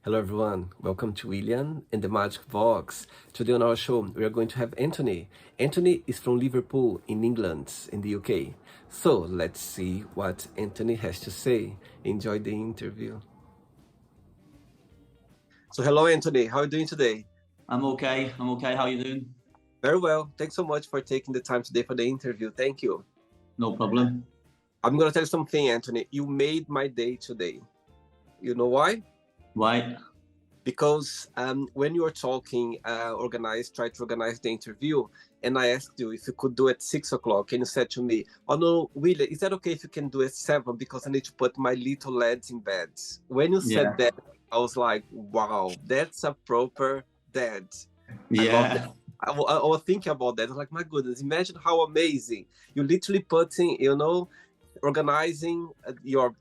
Hello everyone, welcome to William and the Magic Box. Today on our show we are going to have Anthony. Anthony is from Liverpool in England, in the UK. So let's see what Anthony has to say. Enjoy the interview. So hello Anthony, how are you doing today? I'm okay, how are you doing? Very well, thanks so much for taking the time today for the interview, thank you. No problem. I'm going to tell you something, Anthony, you made my day today. You know why? Why? Because when you were talking, tried to organize the interview, and I asked you if you could do it at 6 o'clock, and you said to me, "Oh no, Willie, is that okay if you can do it at 7 because I need to put my little lads in bed?" When you said that, I was like, "Wow, that's a proper dad." Yeah. I love that. I was thinking about that. I was like, my goodness, imagine how amazing you literally putting, organizing your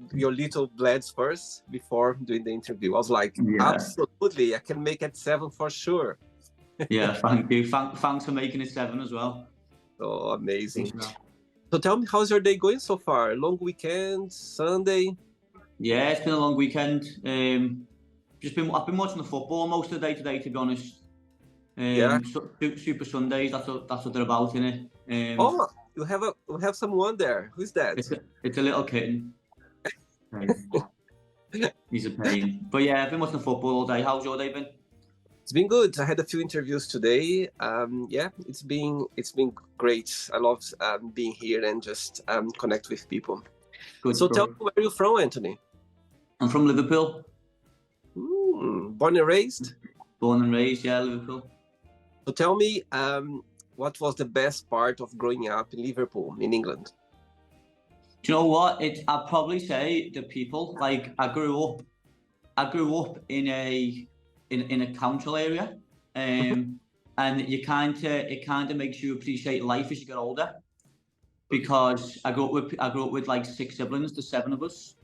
little lads first before doing the interview. I was like, absolutely, I can make it 7 for sure. Yeah, thank you. Thanks for making it 7 as well. Oh, amazing. So tell me, how's your day going so far? Long weekend, Sunday? Yeah, it's been a long weekend. I've been watching the football most of the day today, to be honest. Super Sundays, that's what they're about, innit? You have someone there. Who's that? It's a little kitten. He's a pain. But yeah, I've been watching the football all day. How's your day been? It's been good. I had a few interviews today. It's been great. I love being here and just connect with people. Good. So tell me, where are you from, Anthony? I'm from Liverpool. Born and raised? Born and raised, yeah, Liverpool. So tell me, what was the best part of growing up in Liverpool, in England? Do you know what? I'd probably say the people. Like I grew up in a council area, and it kind of makes you appreciate life as you get older. Because I grew up with like 6 siblings, the 7 of us.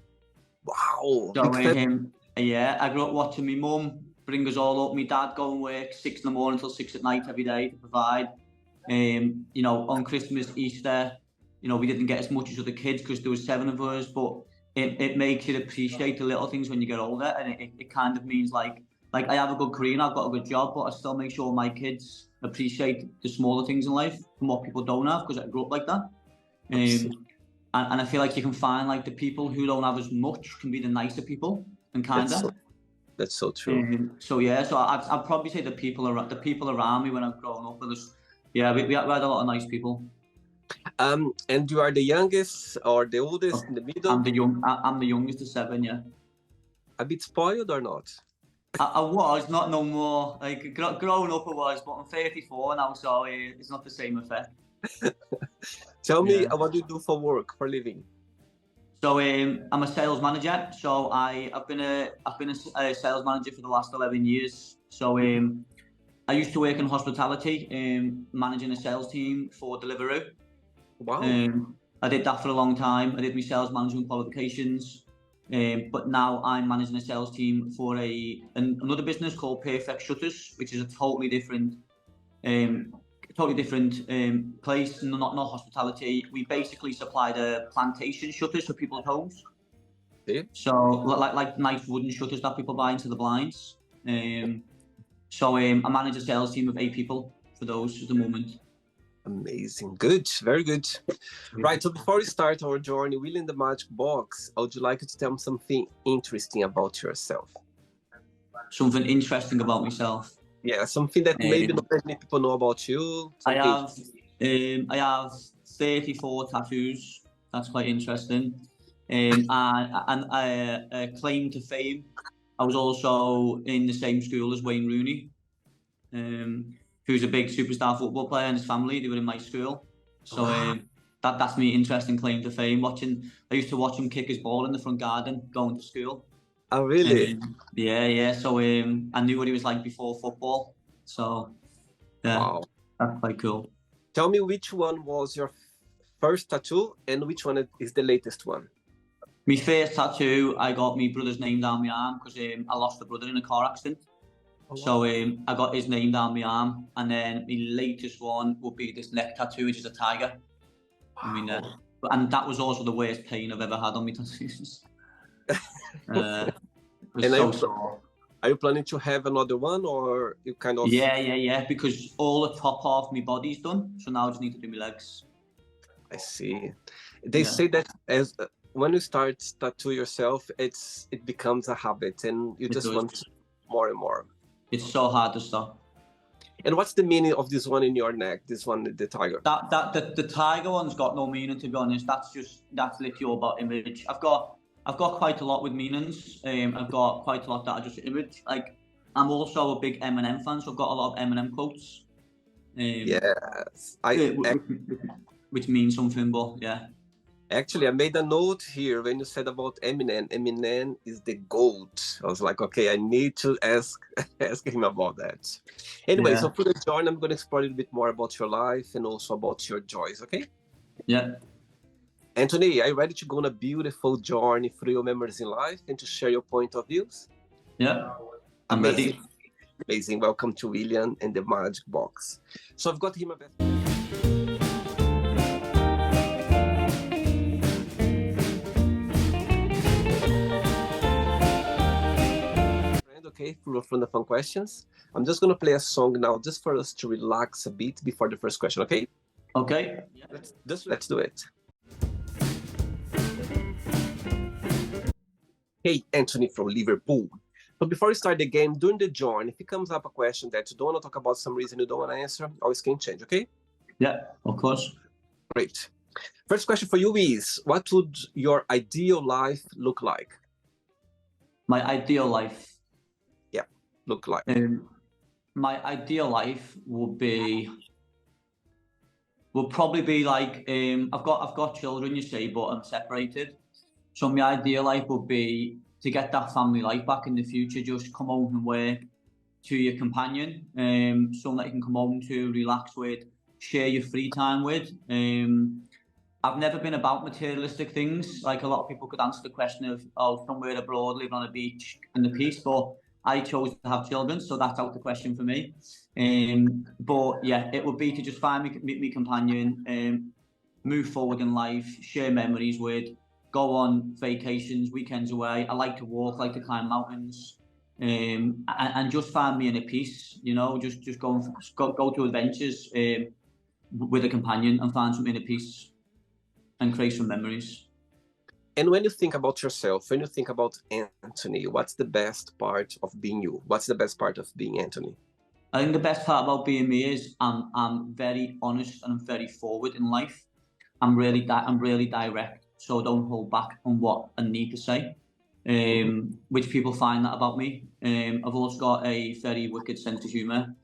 Wow. So I grew up watching my mum bring us all up. My dad go and work 6 in the morning till 6 at night every day to provide. On Christmas, Easter, we didn't get as much as other kids because there was 7 of us, but it makes you appreciate the little things when you get older, and it kind of means like I have a good career and I've got a good job, but I still make sure my kids appreciate the smaller things in life and what people don't have, because I grew up like that. And I feel like you can find like the people who don't have as much can be the nicer people, and That's so true. So I'd probably say the people around me when I've grown up with us. Yeah, we had a lot of nice people. And you are the youngest or the oldest in the middle? I'm the youngest of 7, yeah. A bit spoiled or not? I was, not no more. Like growing up I was, but I'm 34 now, so it's not the same effect. Tell me, what do you do for work, for living? So I'm a sales manager. So I've been a sales manager for the last 11 years. So I used to work in hospitality, managing a sales team for Deliveroo. Wow. I did that for a long time. I did my sales management qualifications, but now I'm managing a sales team for another business called Perfect Shutters, which is a totally different place, not hospitality. We basically supply the plantation shutters for people's homes. So like nice wooden shutters that people buy into the blinds. So I manage a sales team of 8 people for those at the moment. Amazing. Good. Very good. Right. So before we start our journey, William the Magic Box, I would like you to tell me something interesting about yourself. Something interesting about myself? Yeah, something that maybe not many people know about you. I have 34 tattoos. That's quite interesting. And a claim to fame. I was also in the same school as Wayne Rooney, who's a big superstar football player, and his family, they were in my school. So that's me interesting claim to fame. I used to watch him kick his ball in the front garden going to school. Oh, really? Yeah. So I knew what he was like before football. So wow, that's quite cool. Tell me, which one was your first tattoo and which one is the latest one? My first tattoo, I got my brother's name down my arm because I lost a brother in a car accident. Oh, wow. So I got his name down my arm, and then my latest one would be this neck tattoo, which is a tiger. Wow. I mean, and that was also the worst pain I've ever had on my tattoos. was so sore. Are you planning to have another one, or you kind of? Yeah. Because all the top half of my body's done, so now I just need to do my legs. I see. They say that as when you start tattoo yourself, it becomes a habit, and you just want more and more. It's so hard to stop. And what's the meaning of this one in your neck? This one, the tiger. The tiger one's got no meaning, to be honest. That's literally all about image. I've got quite a lot with meanings. I've got quite a lot that are just image. Like, I'm also a big Eminem fan, so I've got a lot of Eminem quotes. Yes, which means something, but yeah. Actually, I made a note here when you said about Eminem. Eminem is the GOAT. I was like, okay, I need to ask him about that. Anyway, so for the journey, I'm going to explore a little bit more about your life and also about your joys, okay? Yeah. Anthony, are you ready to go on a beautiful journey through your memories in life and to share your point of views? Yeah, I'm Amazing. ready. Amazing. Welcome to William and the Magic Box. So I've got him a best okay, from the fun questions. I'm just going to play a song now just for us to relax a bit before the first question, okay? Okay. Yeah. Let's do it. Hey, Anthony from Liverpool. So before we start the game, during the journey, if it comes up a question that you don't want to talk about, some reason you don't want to answer, always can change, okay? Yeah, of course. Great. First question for you is, what would your ideal life look like? My ideal life? Look like? My ideal life would probably be like, I've got children, you see, but I'm separated. So my ideal life would be to get that family life back in the future. Just come home and work to your companion, someone that you can come home to, relax with, share your free time with. I've never been about materialistic things. Like, a lot of people could answer the question of, somewhere abroad, living on a beach in the peace, but I chose to have children, so that's out the question for me. But yeah, it would be to just find me companion, move forward in life, share memories with, go on vacations, weekends away. I like to walk, like to climb mountains, and just find me in a peace. You know, just go to adventures with a companion and find some inner peace and create some memories. And when you think about yourself, when you think about Anthony, what's the best part of being you? What's the best part of being Anthony? I think the best part about being me is I'm very honest and I'm very forward in life. I'm really direct, so I don't hold back on what I need to say. Which people find that about me. I've also got a very wicked sense of humour,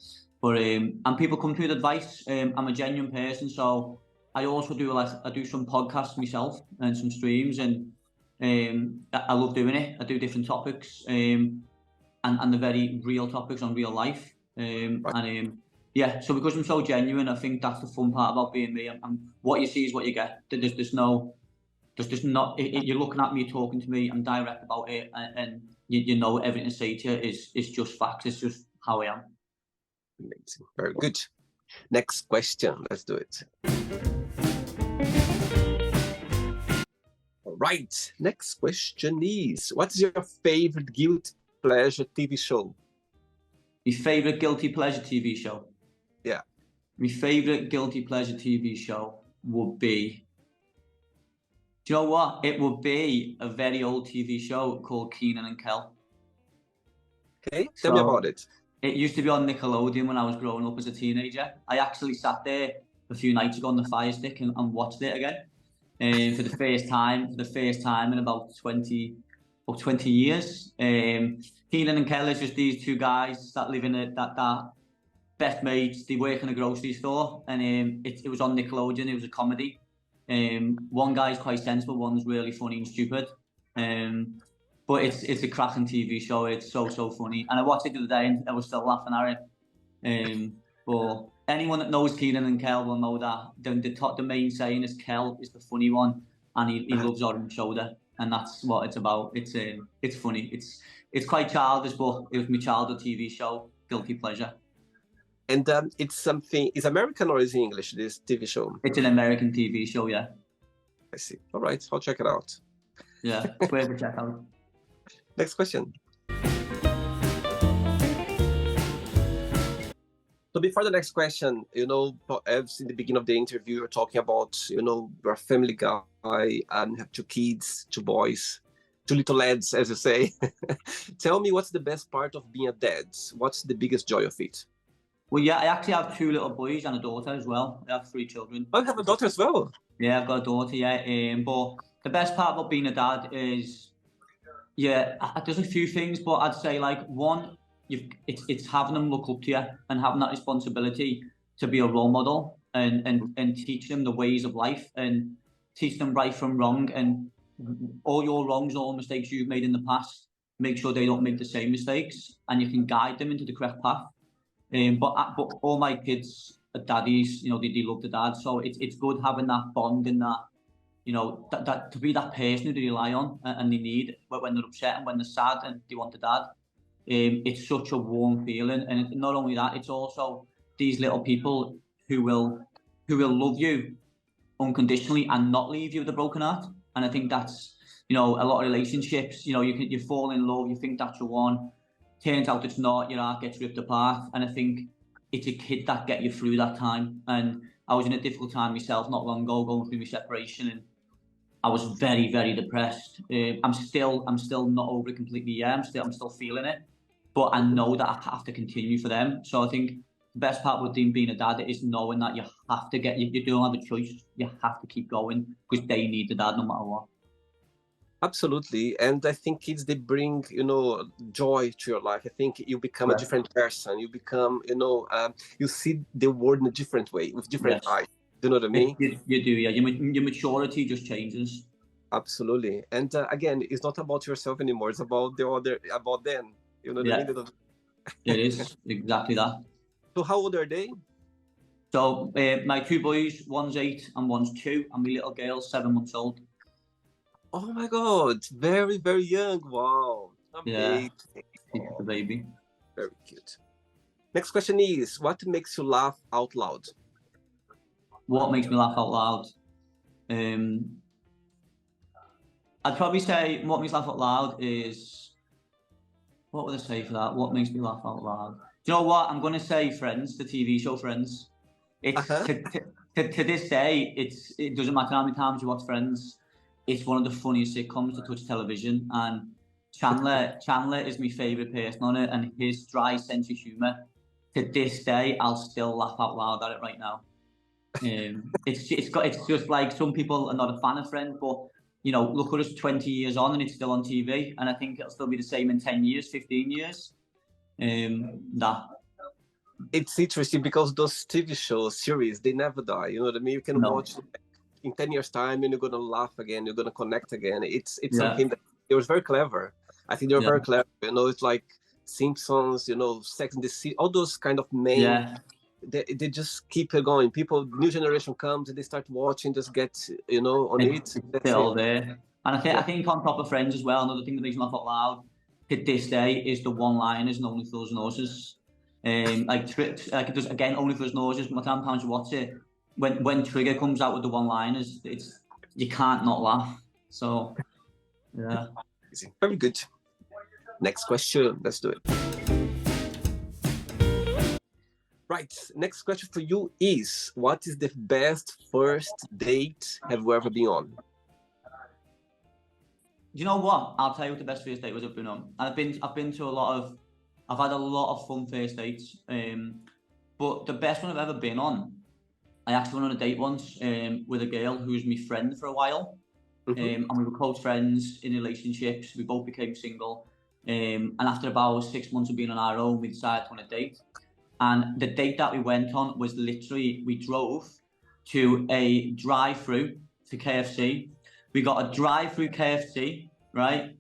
but and people come to me with advice. I'm a genuine person, so I also do some podcasts myself and some streams, and I love doing it. I do different topics, and the very real topics on real life. Yeah, so because I'm so genuine, I think that's the fun part about being me. What you see is what you get. There's just not. You're looking at me, talking to me. I'm direct about it, and you know everything I say to you is just facts. It's just how I am. Amazing, very good. Next question. Let's do it. All right. Next question is: what is your favorite guilty pleasure TV show? My favorite guilty pleasure TV show? Yeah. My favorite guilty pleasure TV show would be, do you know what? It would be a very old TV show called Kenan and Kel. Okay, tell me about it. It used to be on Nickelodeon when I was growing up as a teenager. I actually sat there a few nights ago on the Fire Stick and watched it again for the first time in about 20 years. Kenan and Kel is just these two guys that live in that best mates. They work in a grocery store, and it was on Nickelodeon. It was a comedy. One guy's quite sensible, one's really funny and stupid. But it's a cracking TV show. It's so funny, and I watched it the other day and I was still laughing at it. But anyone that knows Kenan and Kel will know that the main saying is Kel is the funny one, and he loves orange soda, and that's what it's about. It's funny. It's quite childish, but it was my childhood TV show, guilty pleasure. And it's American or is it English, this TV show? It's an American TV show, yeah. I see. All right, I'll check it out. Yeah, it's worth a check out. Next question. So before the next question, as in the beginning of the interview, you're talking about, you're a family guy and have two kids, two boys, two little lads, as you say. Tell me, what's the best part of being a dad? What's the biggest joy of it? Well, yeah, I actually have two little boys and a daughter as well. I have three children. Oh, you have a daughter as well? Yeah, I've got a daughter, yeah. But the best part about being a dad is, there's a few things, but I'd say, like, one, it's having them look up to you and having that responsibility to be a role model and teach them the ways of life and teach them right from wrong, and all your wrongs, all mistakes you've made in the past, make sure they don't make the same mistakes, and you can guide them into the correct path. But all my kids are daddies, they love the dad, so it's good having that bond and that, that to be that person who they rely on and they need when they're upset and when they're sad and they want the dad. It's such a warm feeling, and not only that, it's also these little people who will love you unconditionally and not leave you with a broken heart. And I think that's, a lot of relationships, you fall in love, you think that's the one, turns out it's not, your heart gets ripped apart. And I think it's a kid that get you through that time. And I was in a difficult time myself not long ago, going through my separation, and I was very, very depressed. I'm still not over it completely yet. I'm still feeling it, but I know that I have to continue for them. So I think the best part with being a dad is knowing that you have to you don't have a choice. You have to keep going because they need the dad no matter what. Absolutely. And I think kids, they bring, joy to your life. I think you become a different person. You become, you see the world in a different way, with different eyes. Do you know what I mean? You do, yeah. Your maturity just changes. Absolutely. And again, it's not about yourself anymore. It's about about them. You know what I mean? It is exactly that. So how old are they? So my two boys, one's 8 and one's 2, and my little girl's 7 months old. Oh my God, very, very young. Wow. Amazing. Yeah, she's the baby. Very cute. Next question is, what makes you laugh out loud? What makes me laugh out loud? I'd probably say what makes me laugh out loud is, what would I say for that? What makes me laugh out loud? Do you know what? I'm going to say Friends, the TV show Friends. It's to this day, it doesn't matter how many times you watch Friends. It's one of the funniest sitcoms to touch television, and Chandler is my favourite person on it, and his dry sense of humour, to this day, I'll still laugh out loud at it right now. It's just like, some people are not a fan of Friends, but look at us 20 years on and it's still on TV, and I think it'll still be the same in 10 years, 15 years. It's interesting because those TV shows, series, they never die. You know what I mean? You can watch in 10 years time and you're going to laugh again, you're going to connect again. It's something that it was very clever. I think they were very clever. It's like Simpsons, Sex and the City, all those kind of main, they just keep it going. People, new generation comes and they start watching, just get, on it. They're all there. And I think on top of Friends as well, another thing that makes me laugh out loud to this day is the one-liners and Only Fools and Horses. Just again, Only Fools and Horses, by the time you watch it, when Trigger comes out with the one-liners, you can't not laugh. So, yeah. Very good. Next question. Let's do it. Right. Next question for you is, what is the best first date have you ever been on? You know what? I'll tell you what the best first date was I've been on. I've had a lot of fun first dates. But the best one I've ever been on, I actually went on a date once with a girl who was my friend for a while. And we were close friends in relationships. We both became single. And after about 6 months of being on our own, we decided on a date. And the date that we went on was literally, we drove to a drive-through to KFC. We got a drive-through KFC, right?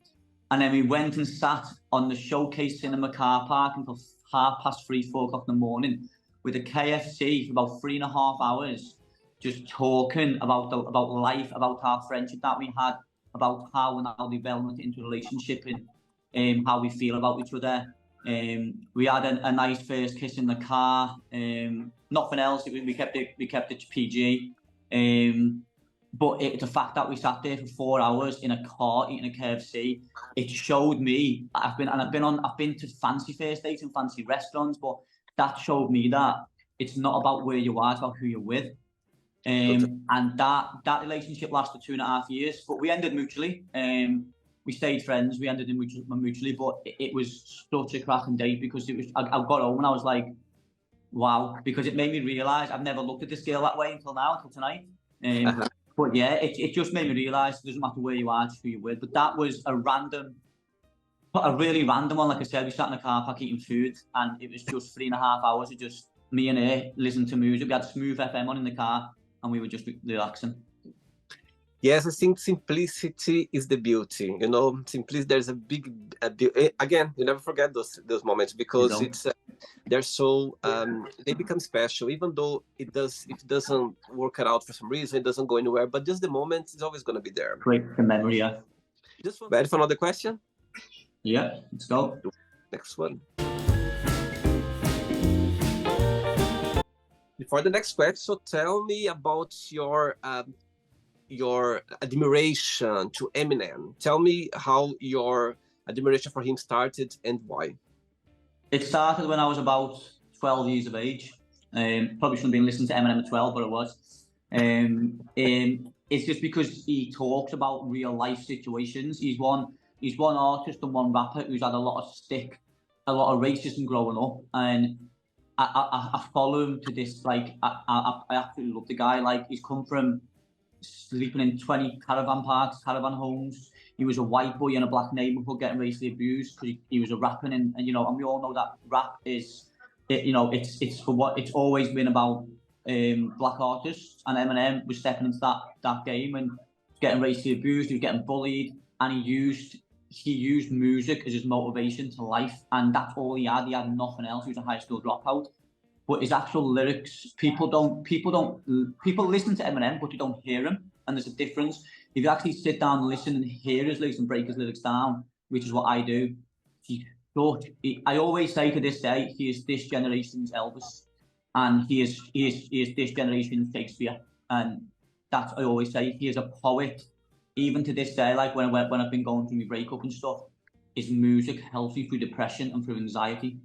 And then we went and sat on the Showcase Cinema car park until 3:30, 4 o'clock in the morning with a KFC for about 3.5 hours, just talking about life, about our friendship that we had, about how we're now developing into a relationship and how we feel about each other. We had a nice first kiss in the car. Nothing else. We kept it PG. But the fact that we sat there for 4 hours in a car eating a KFC, it showed me. I've been to fancy first dates and fancy restaurants, but that showed me that it's not about where you are, it's about who you're with. And that relationship lasted 2.5 years, but we ended mutually. We stayed friends, we ended mutually, but it was such a cracking date because it was. I got home and I was like, wow, because it made me realise I've never looked at this girl that way until now, until tonight. But yeah, it just made me realise it doesn't matter where you are, it's who you're with. But that was a really random one. Like I said, we sat in a car park eating food, and it was just 3.5 hours of just me and her listening to music. We had Smooth FM on in the car, and we were just relaxing. Yes, I think simplicity is the beauty. You know, simplicity. There's a big again. You never forget those moments because they're so they become special. Even though if it doesn't work out for some reason, it doesn't go anywhere. But just the moment is always going to be there. Great memory, yeah. Ready for another question? Yeah, let's go. Next one. Before the next question, so tell me about your admiration to Eminem. Tell me how your admiration for him started and why. It started when I was about 12 years of age. Probably shouldn't have been listening to Eminem at 12, but I was. It's just because he talks about real life situations. He's one artist and one rapper who's had a lot of stick, a lot of racism growing up, and I follow him to this. Like I absolutely love the guy. Like he's come from sleeping in 20 caravan parks, caravan homes. He was a white boy in a black neighborhood getting racially abused because he was a rapping, and you know, and we all know that rap is, it's for what it's always been about. Black artists, and Eminem was stepping into that game and getting racially abused. He was getting bullied, and he used music as his motivation to life, and that's all he had. He had nothing else. He was a high school dropout. But his actual lyrics, people listen to Eminem, but they don't hear him, and there's a difference. If you actually sit down and listen and hear his lyrics and break his lyrics down, which is what I do, I always say to this day, he is this generation's Elvis. And he is this generation's Shakespeare, and that's I always say. He is a poet, even to this day. Like when I've been going through my breakup and stuff, his music helps me through depression and through anxiety.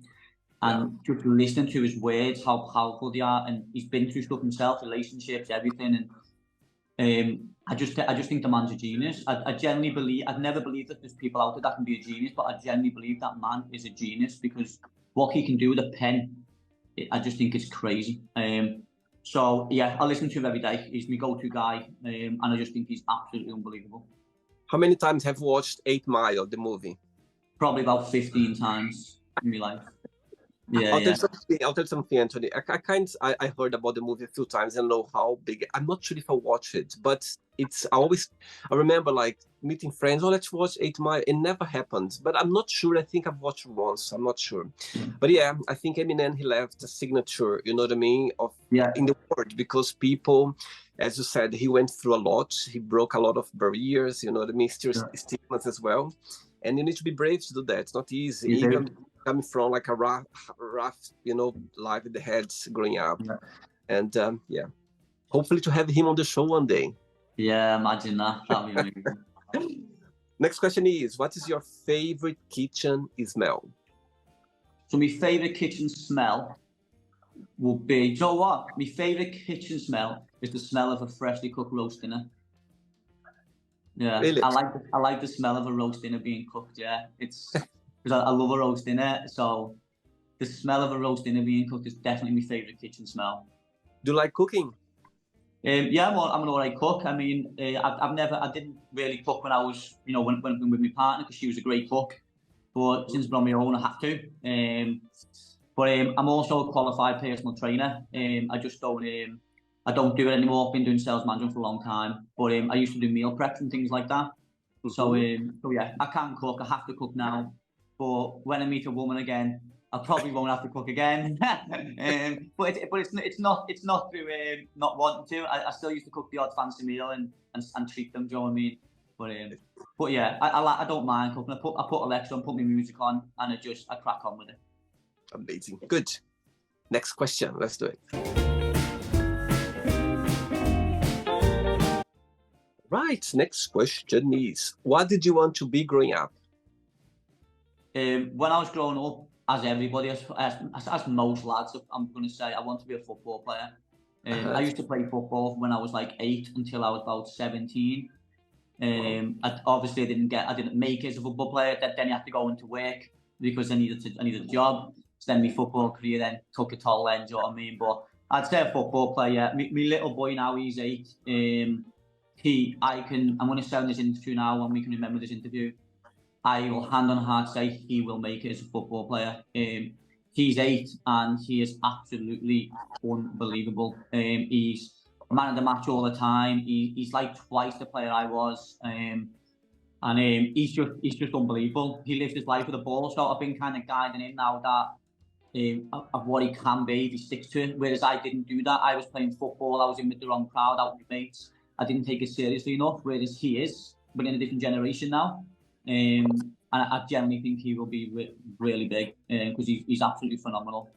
And just listening to his words, how powerful they are, and he's been through stuff himself, relationships, everything. And I just think the man's a genius. I genuinely believe. I've never believed that there's people out there that can be a genius, but I genuinely believe that man is a genius because what he can do with a pen, I just think it's crazy. So yeah, I listen to him every day. He's my go-to guy, and I just think he's absolutely unbelievable. How many times have you watched 8 Mile, the movie? Probably about 15 times in my life. Yeah, I'll tell you something, Anthony. I heard about the movie a few times and know how big. I'm not sure if I watch it, but I remember like meeting friends. Oh, let's watch 8 Mile. It never happened, but I'm not sure. I think I've watched it once. I'm not sure, but yeah, I think Eminem, he left a signature. You know what I mean? In the world, because people, as you said, he went through a lot. He broke a lot of barriers. You know what I mean? Stigmas as well, and you need to be brave to do that. It's not easy. Even coming from like a rough, you know, life in the heads growing up. And hopefully to have him on the show one day. Yeah, imagine that. That'd be amazing. Next question is, what is your favorite kitchen smell? So my favorite kitchen smell would be, you know what? My favorite kitchen smell is the smell of a freshly cooked roast dinner. Yeah, really? I like the smell of a roast dinner being cooked. Yeah, it's because I love a roast dinner, so the smell of a roast dinner being cooked is definitely my favorite kitchen smell. Do you like cooking? Yeah, well, I'm an alright cook. I mean, I didn't really cook when I was, you know, when with my partner, because she was a great cook. But since I'm on my own, I have to. But I'm also a qualified personal trainer. I just don't do it anymore. I've been doing sales management for a long time. But I used to do meal preps and things like that. So yeah, I can cook. I have to cook now. But when I meet a woman again, I probably won't have to cook again. But it's not through not wanting to. I still used to cook the odd fancy meal and treat them. Do you know what I mean? But yeah, I don't mind cooking. I put Alexa on, put my music on, and I crack on with it. Amazing. Good. Next question. Let's do it. Right. Next question is, what did you want to be growing up? When I was growing up, as everybody, as most lads, I'm going to say, I want to be a football player. I used to play football when I was like 8 until I was about 17. Obviously, I didn't make it as a football player. Then you have to go into work because I needed a job. So then my football career then took a toll. Then, do you know what I mean? But I'd say a football player. My little boy now, he's 8. I'm going to say in this interview now, when we can remember this interview, I will hand on heart say he will make it as a football player. He's 8 and he is absolutely unbelievable. He's man of the match all the time. He's like twice the player I was. He's just unbelievable. He lives his life with the ball. So I've been kind of guiding him now that of what he can be if he sticks to it. Whereas I didn't do that. I was playing football. I was in with the wrong crowd, out with my mates. I didn't take it seriously enough. Whereas he is. We're in a different generation now. And I generally think he will be really big because he's absolutely phenomenal.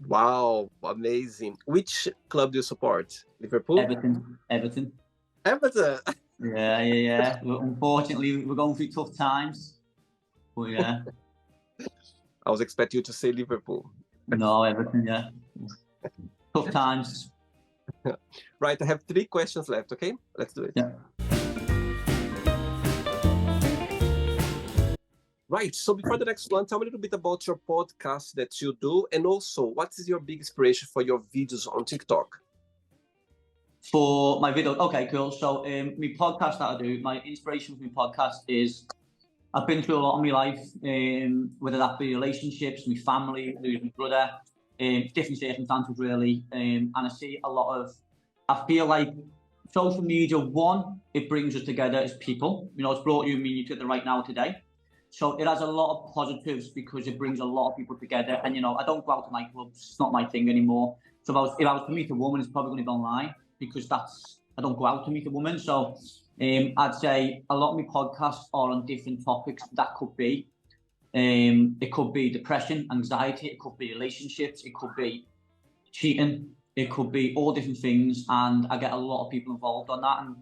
Wow, amazing. Which club do you support? Liverpool? Everton. Yeah. Unfortunately, we're going through tough times. But yeah. I was expecting you to say Liverpool. No, Everton, yeah. Tough times. Right, I have 3 questions left, okay? Let's do it. Yeah. Right, so before the next one, tell me a little bit about your podcast that you do, and also what is your big inspiration for your videos on TikTok? For my video, okay, cool. So my podcast that I do, my inspiration for my podcast is I've been through a lot of my life, whether that be relationships, my family, losing my brother, different circumstances really, and I see a lot of, I feel like social media, one, it brings us together as people. You know, it's brought you and me together right now today. So it has a lot of positives because it brings a lot of people together. And, you know, I don't go out to nightclubs. It's not my thing anymore. So if I was to meet a woman, it's probably going to be online because I don't go out to meet a woman. So I'd say a lot of my podcasts are on different topics. That could be, it could be depression, anxiety. It could be relationships. It could be cheating. It could be all different things. And I get a lot of people involved on that. And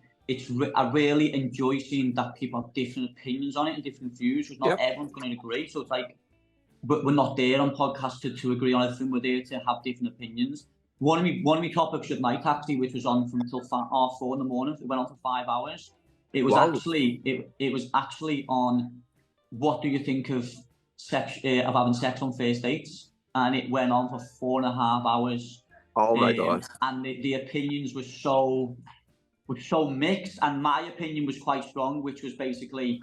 I really enjoy seeing that people have different opinions on it and different views, because not everyone's going to agree. So it's like, but we're not there on podcasts to agree on everything. We're there to have different opinions. One of my topics at night, actually, which was on from until 4:30 in the morning, it went on for 5 hours. It was actually it was actually on what do you think of having sex on first dates, and it went on for 4.5 hours. Oh my God! And the opinions were so mixed, and my opinion was quite strong, which was basically,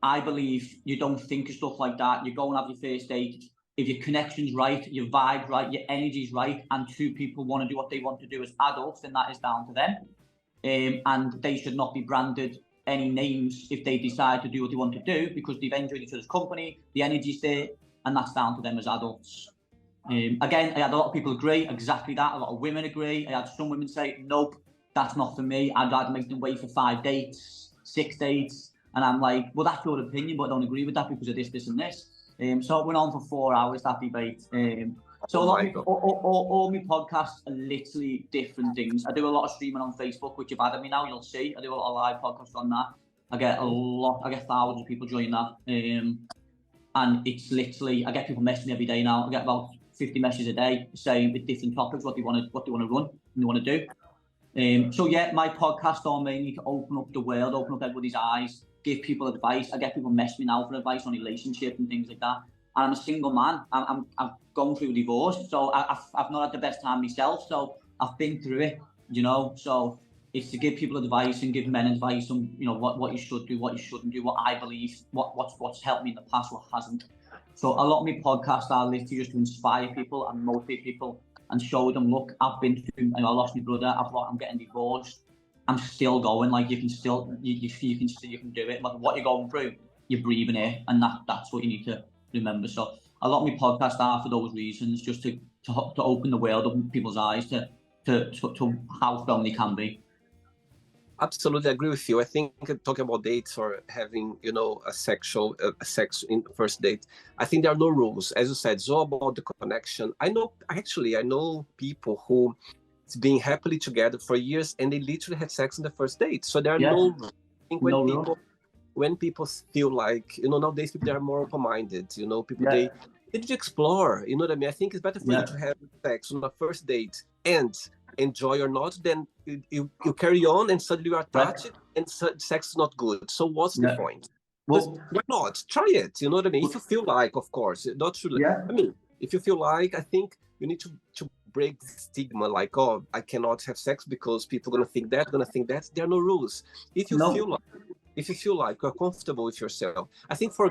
I believe you don't think of stuff like that. You go and have your first date. If your connection's right, your vibe's right, your energy's right, and 2 people want to do what they want to do as adults, then that is down to them. And they should not be branded any names if they decide to do what they want to do, because they've enjoyed each other's company, the energy's there, and that's down to them as adults. Again, I had a lot of people agree, exactly that. A lot of women agree. I had some women say, nope, that's not for me. I'd rather make them wait for 5 dates, 6 dates. And I'm like, well, that's your opinion, but I don't agree with that because of this, this, and this. So it went on for 4 hours, that debate. So all my podcasts are literally different things. I do a lot of streaming on Facebook, which you've added me now, you'll see. I do a lot of live podcasts on that. I get thousands of people join that. And it's literally, I get people messaging me every day now. I get about 50 messages a day saying with different topics what they want to run and they want to do. So yeah, my podcasts are mainly to open up the world, open up everybody's eyes, give people advice. I get people message me now for advice on relationships and things like that. And I'm a single man. I'm going through a divorce, so I've not had the best time myself. So I've been through it, you know. So it's to give people advice and give men advice on, you know, what you should do, what you shouldn't do, what I believe, what's helped me in the past, what hasn't. So a lot of my podcasts are literally just to inspire people and motivate people and show them, look, I've been through, I lost my brother, I'm getting divorced, I'm still going. Like, you can still, you can do it. Like, what you're going through, you're breathing air, and that's what you need to remember. So a lot of my podcasts are for those reasons, just to open the world, open people's eyes to how strong they can be. Absolutely agree with you. I think talking about dates or having, you know, a sex in first date, I think there are no rules. As you said, it's all about the connection. I know people who it's been happily together for years and they literally had sex on the first date. So there are no rules. I think when people feel like, you know, nowadays people, they are more open-minded, you know, people, did you explore? You know what I mean? I think it's better for you to have sex on the first date and enjoy or not, then you carry on and suddenly you are attached and sex is not good. So what's the point? Well, why not? Try it. You know what I mean? If you feel like, of course, not to. I mean, if you feel like, I think you need to break the stigma. Like, oh, I cannot have sex because people are gonna think that. There are no rules. If you feel like you're comfortable with yourself, I think for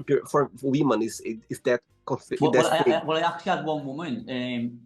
women is that. Well, I actually had one woman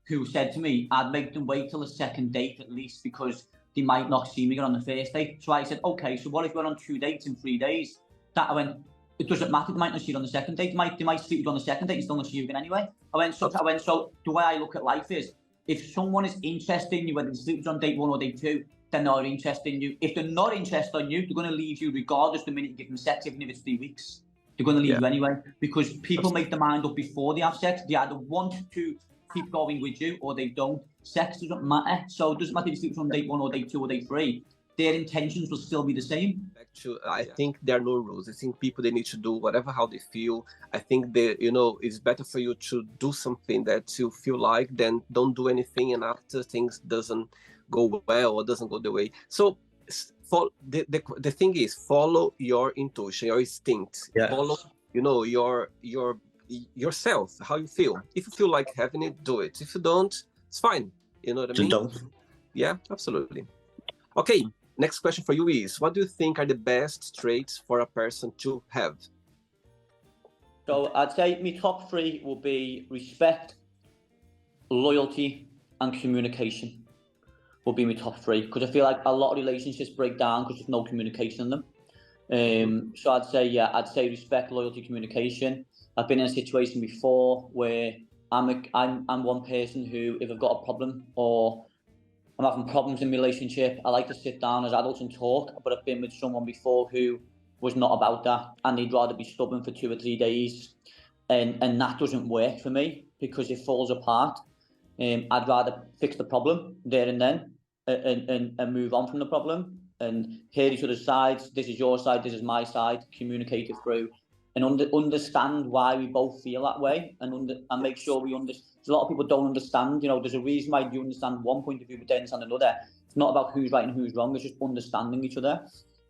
who said to me, I'd make them wait till the second date at least because they might not see me on the first date. So I said, okay, so what if we're on 2 dates in 3 days? That I went, it doesn't matter. They might not see you on the second date. They might sleep you on the second date and still not see you again anyway. I went, so the way I look at life is, if someone is interested in you, whether they sleep on date 1 or date 2, they're not interested in you. If they're not interested in you, they're going to leave you regardless the minute you give them sex, even if it's 3 weeks. They're going to leave you anyway, because people make their mind up before they have sex. They either want to keep going with you or they don't. Sex doesn't matter. So it doesn't matter if you sleep on date 1 or date 2 or date 3. Their intentions will still be the same. Actually, I think there are no rules. I think people, they need to do whatever, how they feel. I think it's better for you to do something that you feel like than don't do anything and after things doesn't go well or doesn't go the way. So the thing is, follow your intuition, your instinct. Follow, yourself, how you feel. If you feel like having it, do it. If you don't, it's fine. You know what I mean? Don't. Yeah, absolutely. Okay. Next question for you is, what do you think are the best traits for a person to have? So I'd say my top 3 will be respect, loyalty, and communication. Will be my top 3, because I feel like a lot of relationships break down because there's no communication in them. So I'd say respect, loyalty, communication. I've been in a situation before where I'm one person who, if I've got a problem or I'm having problems in my relationship, I like to sit down as adults and talk, but I've been with someone before who was not about that, and they'd rather be stubborn for 2 or 3 days, and that doesn't work for me because it falls apart. I'd rather fix the problem there and then and move on from the problem and hear each other's sides. This is your side, this is my side, communicate it through and understand why we both feel that way and make sure we understand. A lot of people don't understand, there's a reason why you understand one point of view but they understand another. It's not about who's right and who's wrong, it's just understanding each other.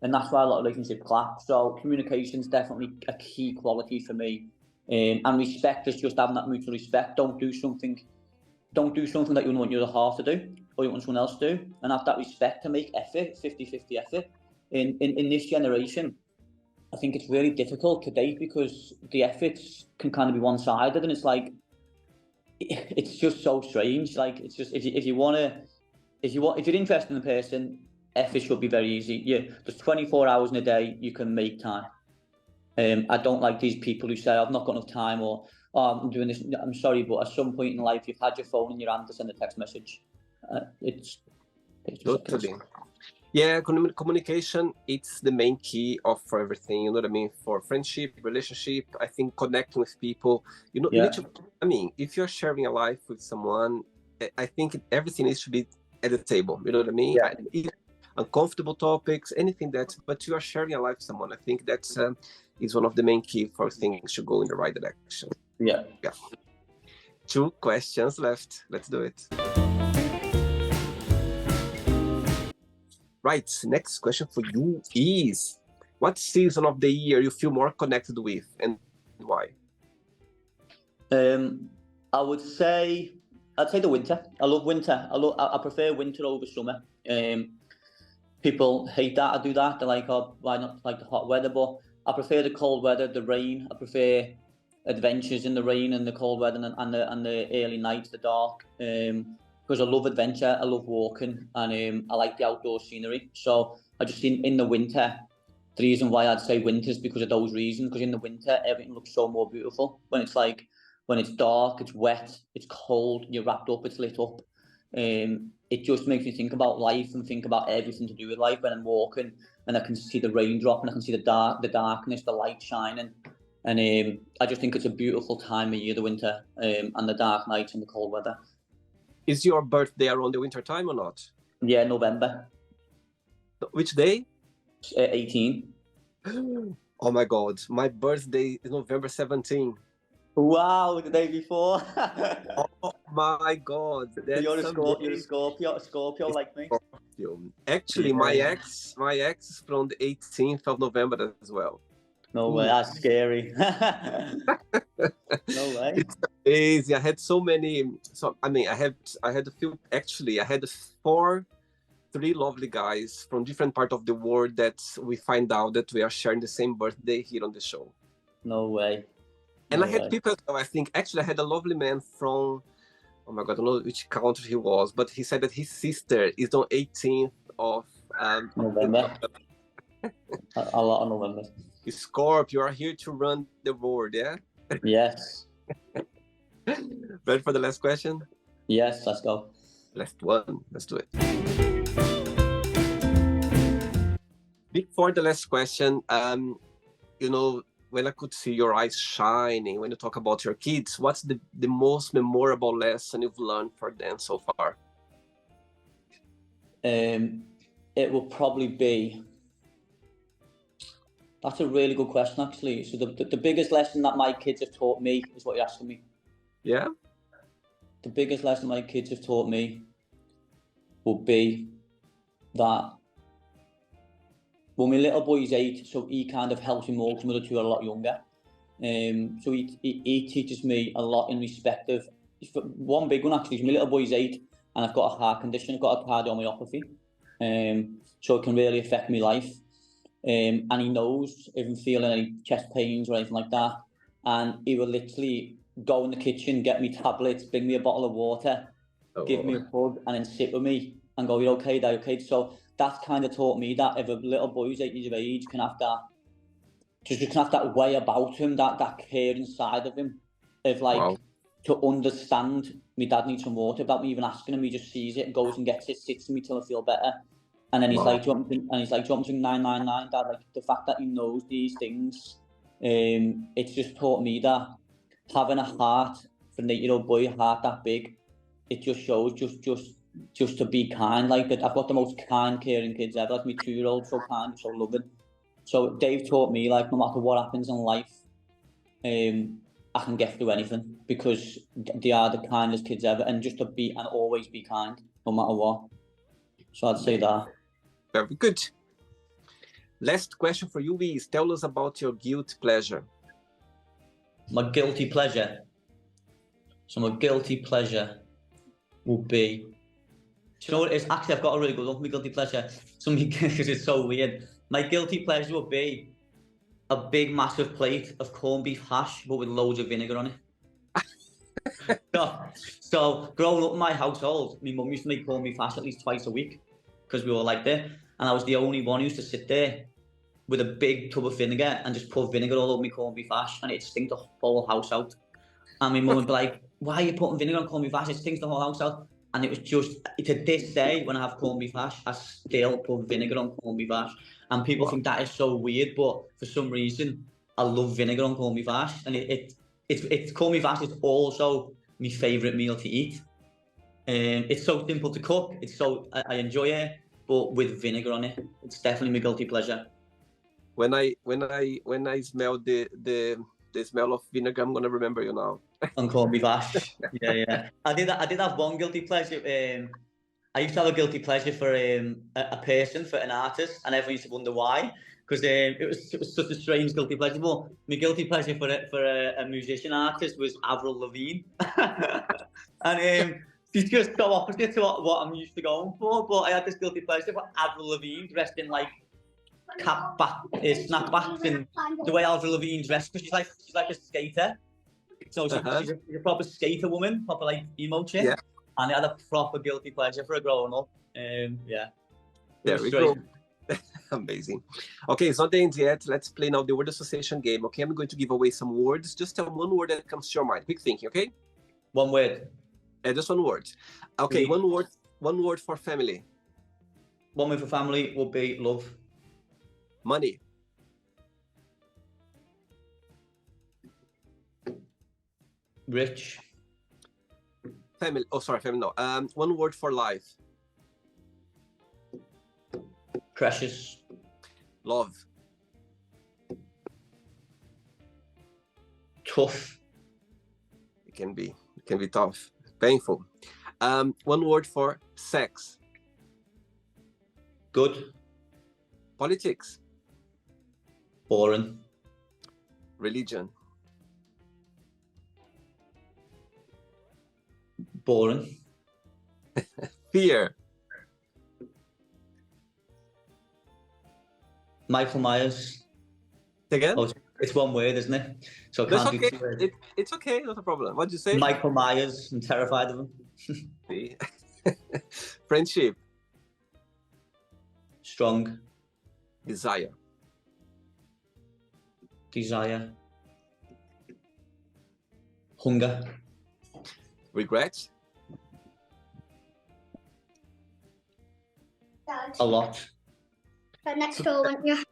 And that's why a lot of relationships collapse. So communication is definitely a key quality for me. And respect is just having that mutual respect. Don't do something that you want your other half to do or you want someone else to do. And have that respect to make effort, 50-50 effort. In this generation, I think it's really difficult to date because the efforts can kind of be one-sided, and it's like, it's just so strange. Like, it's just, if you're interested in a person, effort should be very easy. There's 24 hours in a day, you can make time. I don't like these people who say, I've not got enough time, or, oh, I'm doing this. I'm sorry, but at some point in life, you've had your phone in your hand to send a text message. It's totally. Yeah, communication, it's the main key for everything, you know what I mean? For friendship, relationship, I think connecting with people, you need to, if you're sharing a life with someone, I think everything needs to be at the table, you know what I mean? Uncomfortable topics, anything but you are sharing a life with someone. I think that's is one of the main key for things to go in the right direction. Yeah. 2 questions left. Let's do it. Right, next question for you is, what season of the year you feel more connected with and why? I'd say the winter. I love winter. I prefer winter over summer. People hate that I do that. They're like, oh, why not like the hot weather? But I prefer the cold weather, the rain. I prefer adventures in the rain and the cold weather and the early nights, the dark. Because I love adventure, I love walking, and I like the outdoor scenery. So I just in the winter, the reason why I'd say winter is because of those reasons. Because in the winter, everything looks so more beautiful. When it's dark, it's wet, it's cold, you're wrapped up, it's lit up. It just makes me think about life and think about everything to do with life when I'm walking and I can see the raindrop and I can see the darkness, the light shining. And I just think it's a beautiful time of year, the winter, and the dark nights and the cold weather. Is your birthday around the winter time or not? Yeah, November. Which day? 18. Oh my God, my birthday is November 17. Wow, the day before. Oh my God, that's You're a amazing. Scorpio like me. Scorpio. Actually, my ex is from the 18th of November as well. No way, that's scary. No way. It's crazy. I had so many. So I mean, I had a few. Actually, I had three lovely guys from different part of the world that we find out that we are sharing the same birthday here on the show. No way. And I had people. I think actually I had a lovely man from. Oh my God, I don't know which country he was, but he said that his sister is on 18th of November. A lot of November. Scorp, you are here to run the world, yeah? Yes. Ready for the last question? Yes, let's go. Last one. Let's do it. Before the last question, you know, when I could see your eyes shining when you talk about your kids, what's the most memorable lesson you've learned for them so far? It will probably be. That's a really good question, actually. So the biggest lesson that my kids have taught me is what you're asking me. Yeah. The biggest lesson my kids have taught me will be that. Well, my little boy's 8, so he kind of helps me more because my other two are a lot younger. So he teaches me a lot in respect of, one big one actually, is my little boy's 8 and I've got a heart condition, I've got a cardiomyopathy. So it can really affect my life. And he knows if I'm feeling any chest pains or anything like that. And he will literally go in the kitchen, get me tablets, bring me a bottle of water, give me a hug, and then sit with me and go, "You're okay, Dad, okay?" So that's kind of taught me that if a little boy who's 8 years of age can have that, just can have that way about him, that care inside of him, of like, to understand my dad needs some water without me even asking him. He just sees it and goes and gets it, sits with me till I feel better. And then he's like, "Do you want me to 999, Dad?" Like, the fact that he knows these things, it's just taught me that having a heart for an 8-year-old boy, a heart that big, it just shows just to be kind. Like, that I've got the most kind, caring kids ever. Like, my 2-year-old, so kind, so loving. So they've taught me, like, no matter what happens in life, I can get through anything because they are the kindest kids ever, and just to be and always be kind, no matter what. So I'd say that. Very good. Last question for you is, tell us about your guilty pleasure. My guilty pleasure. So my guilty pleasure will be, do you know what it is? Actually, I've got a really good one for my guilty pleasure. Because it's so weird. My guilty pleasure would be a big, massive plate of corned beef hash, but with loads of vinegar on it. So growing up in my household, my mum used to make corned beef hash at least twice a week because we were like that. And I was the only one who used to sit there with a big tub of vinegar and just pour vinegar all over my corned beef hash, and it stinks the whole house out. And my mum would be like, "Why are you putting vinegar on corned beef hash? It stinks the whole house out." And it was just, to this day, when I have corned beef hash, I still put vinegar on corned beef hash. And people think that is so weird, but for some reason, I love vinegar on corned beef hash. And it's corned beef hash is also my favourite meal to eat. It's so simple to cook. I enjoy it, but with vinegar on it, it's definitely my guilty pleasure. When I smell the smell of vinegar, I'm gonna remember you now. On corned beef hash. Yeah. I did have one guilty pleasure. I used to have a guilty pleasure for a person, for an artist, and everyone used to wonder why, because it was such a strange guilty pleasure. But my guilty pleasure for a musician artist was Avril Lavigne, and she's just so opposite to what I'm used to going for. But I had this guilty pleasure for Avril Lavigne dressed in like snapbacks, and the way Avril Lavigne dressed, because she's like a skater. So she's a proper skater woman, proper like emo chick. Yeah. And I had a proper guilty pleasure for her growing up. Yeah. There we go. Amazing. Okay, it's not the end yet. Let's play now the word association game. Okay, I'm going to give away some words. Just tell one word that comes to your mind. Quick thinking, okay? One word. Just one word. Okay, one word for family. One word for family would be love. Money. Rich. Family. Oh, sorry, family. No. One word for life. Precious. Love. Tough. It can be tough, painful. One word for sex. Good. Politics. Boring. Religion. Boring. Fear. Michael Myers. Again? Oh, it's one word, isn't it? So I That's can't okay. do two words. It's okay, not a problem. What'd you say? Michael Myers. I'm terrified of him. See? Friendship. Strong. Desire. Desire. Hunger. Regret. A lot. Right next door, weren't you?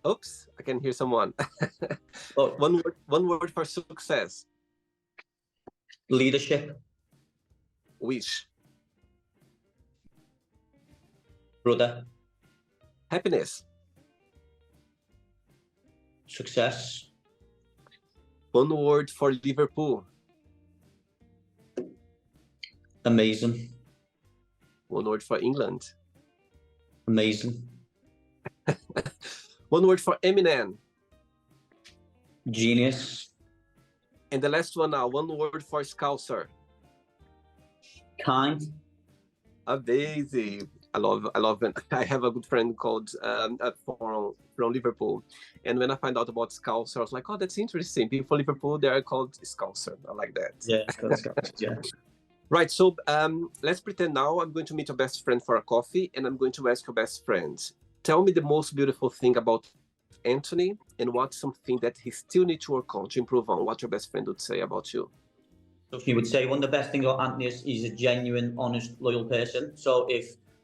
Oops, I can hear someone. Oh, One word for success. leadership. Wish. Brother. Happiness. Success. One word for Liverpool. Amazing. One word for England. Amazing. One word for Eminem. Genius. And the last one now, one word for Scouser. Kind. Amazing. I love it. I have a good friend called from Liverpool, and when I find out about Scouser, I was like, oh, that's interesting. People from Liverpool, they are called Scouser. I like that. Yeah. Right. So let's pretend now I'm going to meet your best friend for a coffee, and I'm going to ask your best friend, tell me the most beautiful thing about Anthony, and what's something that he still needs to work on to improve on. What your best friend would say about you. So he would say one of the best things about Anthony is he's a genuine, honest, loyal person. So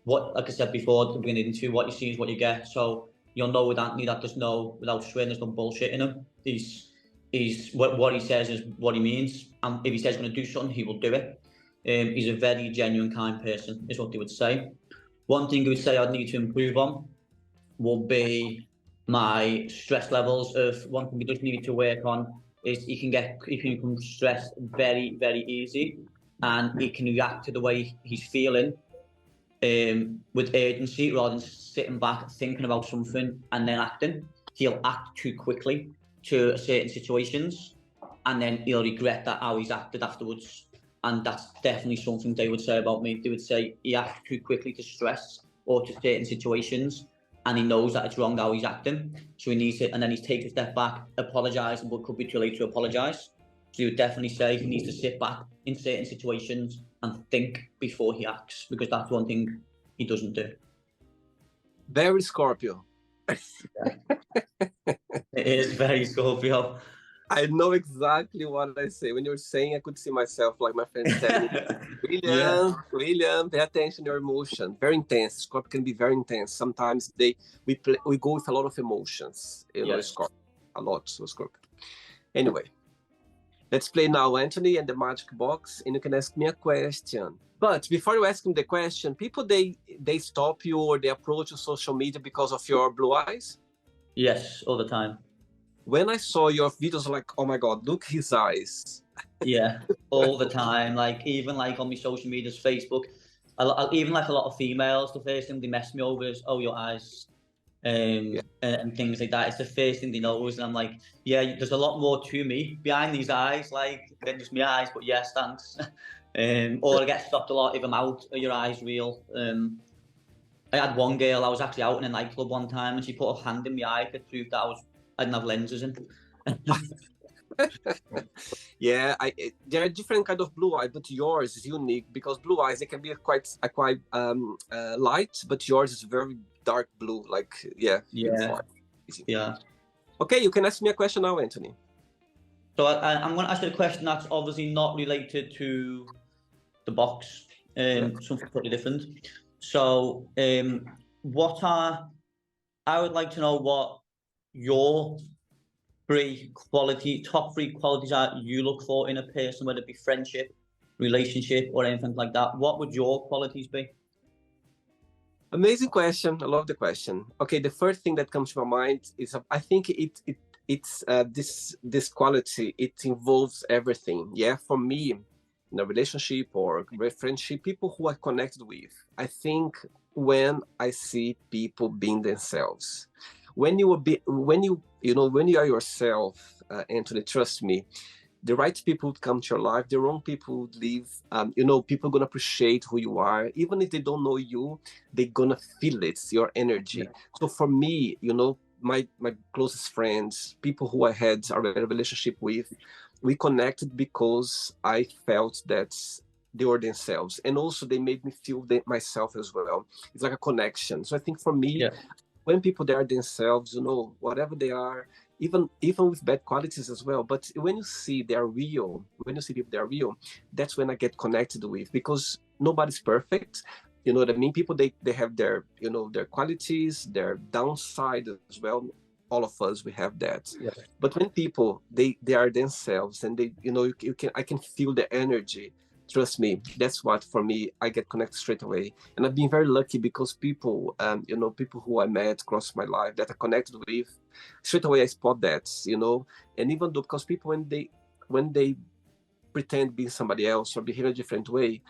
like I said before, at the beginning into what you see is what you get. So you'll know with Anthony that there's no, without swearing, there's no bullshit in him. He's what he says is what he means. And if he says he's going to do something, he will do it. He's a very genuine, kind person, is what they would say. One thing he would say I'd need to improve on will be my stress levels. One thing he does need to work on is he can become stressed very, very easy, and he can react to the way he's feeling with urgency rather than sitting back thinking about something and then acting. He'll act too quickly to certain situations, and then he'll regret that how he's acted afterwards. And that's definitely something they would say about me. They would say he acts too quickly to stress or to certain situations, and he knows that it's wrong how he's acting. So he needs to, and then he's take a step back, apologise, but could be too late to apologise. So he would definitely say he needs to sit back in certain situations and think before he acts, because that's one thing he doesn't do. Very Scorpio. It is very Scorpio. I know exactly what I say. When you're saying, I could see myself, like my friends telling me, William, pay attention to your emotion. Very intense. Scorpio can be very intense. Sometimes we go with a lot of emotions. You know, Scorpio, a lot. So Scorpio. Anyway, let's play now, Anthony, and the magic box, and you can ask me a question. But before you ask me the question, people they stop you or they approach your social media because of your blue eyes? Yes, all the time. When I saw your videos, like, oh my God, look his eyes. Yeah, all the time. Like, even like on my social medias, Facebook, even like a lot of females, the first thing they mess me over is, oh, your eyes, and things like that. It's the first thing they notice. And I'm like, yeah, there's a lot more to me behind these eyes, like, than just my eyes, but yes, thanks. Or I get stopped a lot if I'm out, are your eyes real? I had one girl, I was actually out in a nightclub one time, and she put her hand in my eye to prove that I didn't have lenses in. Yeah, there are different kind of blue eyes, but yours is unique because blue eyes, they can be quite light, but yours is very dark blue. Like, yeah. Okay, you can ask me a question now, Anthony. So I'm going to ask you a question that's obviously not related to the box, something totally different. So, I would like to know what your top three qualities are you look for in a person, whether it be friendship, relationship, or anything like that. What would your qualities be? Amazing question. I love the question. Okay, the first thing that comes to my mind is I think it it's this quality, it involves everything. Yeah, for me, in a relationship or friendship, people who I connected with, I think when I see people being themselves, when you are yourself, Anthony, trust me, the right people would come to your life, the wrong people would leave. People are gonna appreciate who you are, even if they don't know you, they're gonna feel it, your energy. Yeah. So for me, my closest friends, people who I had a relationship with, we connected because I felt that they were themselves, and also they made me feel myself as well. It's like a connection. So I think for me, Yeah. when people they are themselves, whatever they are, even with bad qualities as well, but when you see they're real, when you see people they're real, that's when I get connected with, because nobody's perfect. You know what I mean? People they have their their qualities, their downside as well. All of us, we have that. Yeah. But when people they are themselves, and they I can feel the energy. Trust me, that's what for me, I get connected straight away. And I've been very lucky because people, people who I met across my life that I connected with, straight away I spot that. And even though, because people when they pretend being somebody else or behave a different way,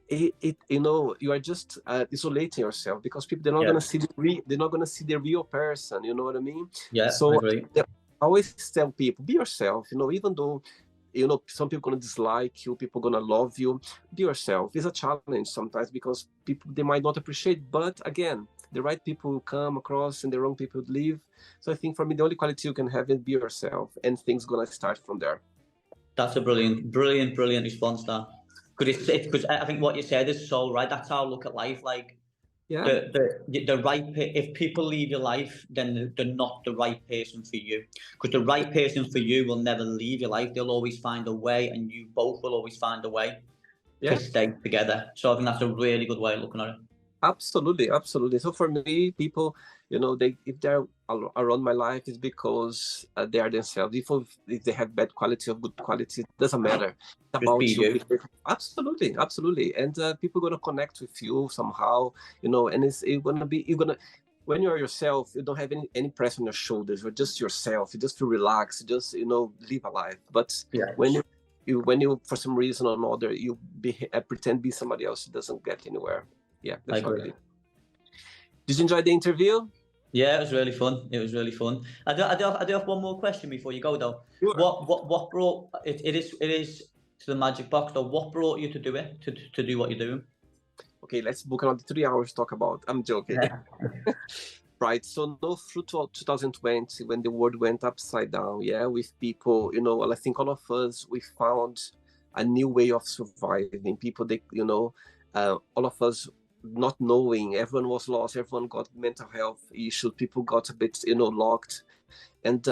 you are just isolating yourself, because people they're not Yeah. gonna see they're not gonna see the real person. You know what I mean? Yeah, So I agree. I always tell people, be yourself. Even though some people gonna dislike you, people gonna love you, be yourself. It's a challenge sometimes, because people they might not appreciate, but again, the right people will come across and the wrong people will leave. So I think for me, the only quality you can have is be yourself, and things gonna start from there. That's a brilliant response. That because I think what you said is so right. That's how I look at life. Like Yeah. the right if people leave your life, then they're not the right person for you. Because the right person for you will never leave your life. They'll always find a way, and you both will always find a way to Yeah. stay together. So I think that's a really good way of looking at it. Absolutely. So for me, people, if they're around my life, it's because they are themselves. If they have bad quality or good quality, it doesn't matter. It's Just about be you. Absolutely. And people gonna connect with you somehow, and you're gonna when you are yourself, you don't have any press on your shoulders. You're just yourself. You just feel relaxed. You just live a life. But Yeah. when you for some reason or another you pretend to be somebody else, it doesn't get anywhere. Yeah, that's what I did. Did you enjoy the interview? Yeah, it was really fun. I do have one more question before you go though. Sure. What brought it? It is to the magic box though. What brought you to do it? To do what you're doing? Okay, let's book another 3 hours to talk about. I'm joking. Yeah. Right. So through 2020, when the world went upside down, with people, I think all of us, we found a new way of surviving. People, all of us not knowing, everyone was lost, everyone got mental health issues, people got a bit, locked. And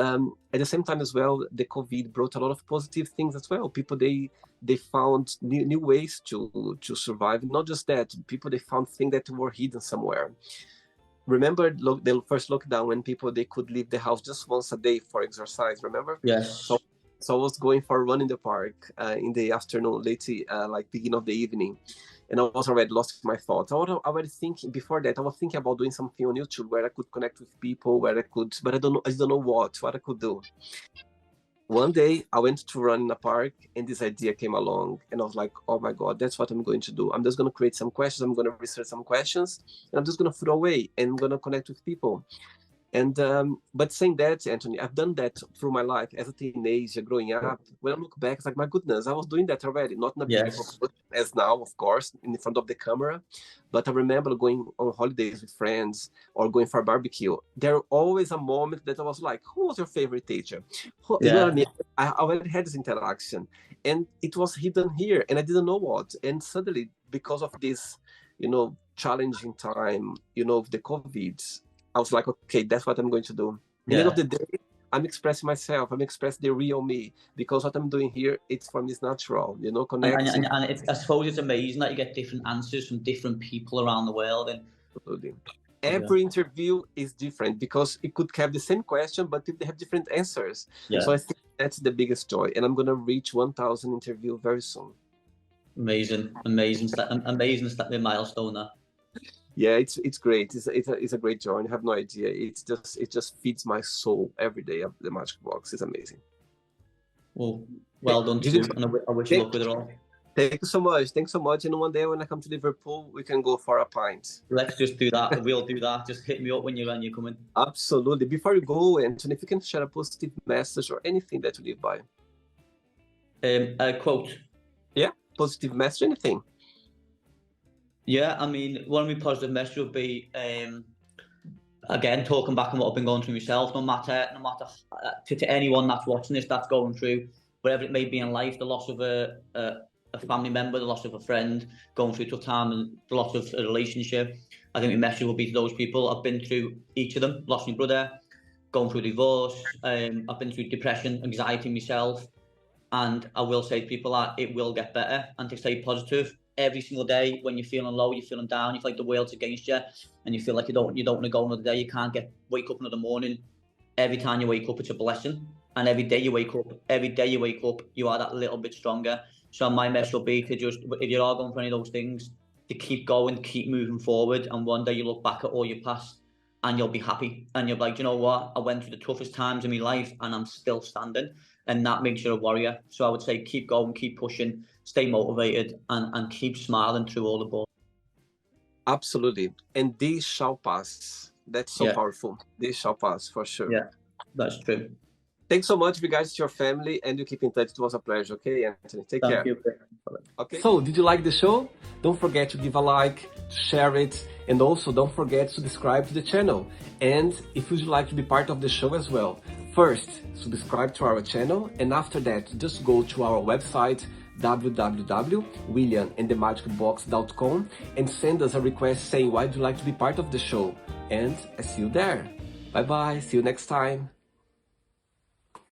at the same time as well, the COVID brought a lot of positive things as well. People, they found new ways to survive. Not just that, people, they found things that were hidden somewhere. Remember the first lockdown when people, they could leave the house just once a day for exercise, remember? Yes. So I was going for a run in the park in the afternoon, late, like beginning of the evening. And I was already lost in my thoughts. I was already thinking, before that, I was thinking about doing something on YouTube where I could connect with people, but I don't know what I could do. One day I went to run in a park and this idea came along, and I was like, oh my God, that's what I'm going to do. I'm just going to create some questions. I'm going to research some questions, and I'm just going to throw away, and I'm going to connect with people. And but saying that, Anthony, I've done that through my life as a teenager, growing up. When I look back, it's like, my goodness, I was doing that already. Not in a big proportion as now, of course, in front of the camera. But I remember going on holidays with friends or going for a barbecue. There always a moment that I was like, who was your favorite teacher? You know what I mean? I already had this interaction, and it was hidden here, and I didn't know what. And suddenly, because of this, challenging time, the COVID, I was like, okay, that's what I'm going to do. At the end of the day, I'm expressing myself. I'm expressing the real me, because what I'm doing here, it's for me, it's natural, connecting. And I suppose it's amazing that you get different answers from different people around the world. And every interview is different, because it could have the same question, but they have different answers. Yeah. So I think that's the biggest joy. And I'm going to reach 1,000 interview very soon. Amazing milestone. Yeah, it's great. It's a great joy. You have no idea. It just feeds my soul every day. Of the Magic Box. It's amazing. Well done to you, and I wish you luck with it all. Thank you so much. Thanks so much. And one day when I come to Liverpool, we can go for a pint. Let's just do that. We'll do that. Just hit me up when you're coming. Absolutely. Before you go, Anthony, if you can share a positive message or anything that you live by. A quote. Yeah, positive message, anything. Yeah, I mean, one of my positive messages would be, again, talking back on what I've been going through myself. No matter to anyone that's watching this, that's going through whatever it may be in life, the loss of a family member, the loss of a friend, going through a tough time, and the loss of a relationship. I think my message will be to those people. I've been through each of them. Lost my brother, going through divorce. I've been through depression, anxiety myself, and I will say to people that it will get better, and to stay positive. Every single day, when you're feeling low, you're feeling down, you feel like the world's against you, and you feel like you don't want to go another day. You can't wake up another morning. Every time you wake up, it's a blessing, and every day you wake up, you are that little bit stronger. So my message will be to just, if you are going for any of those things, to keep going, keep moving forward, and one day you look back at all your past, and you'll be happy, and you'll be like, you know what? I went through the toughest times in my life, and I'm still standing, and that makes you a warrior. So I would say keep going, keep pushing, stay motivated, and keep smiling through all the balls. Absolutely. And these shall pass. That's so powerful. These shall pass, for sure. Yeah, that's true. Thanks so much, regards to your family, and you keep in touch. It was a pleasure. Okay, Anthony, take care. Thank you. Okay. So, did you like the show? Don't forget to give a like, to share it, and also don't forget to subscribe to the channel. And if you'd like to be part of the show as well, first, subscribe to our channel, and after that, just go to our website, www.williamandthemagicbox.com, and send us a request saying why do you like to be part of the show. And I see you there. Bye bye. See you next time.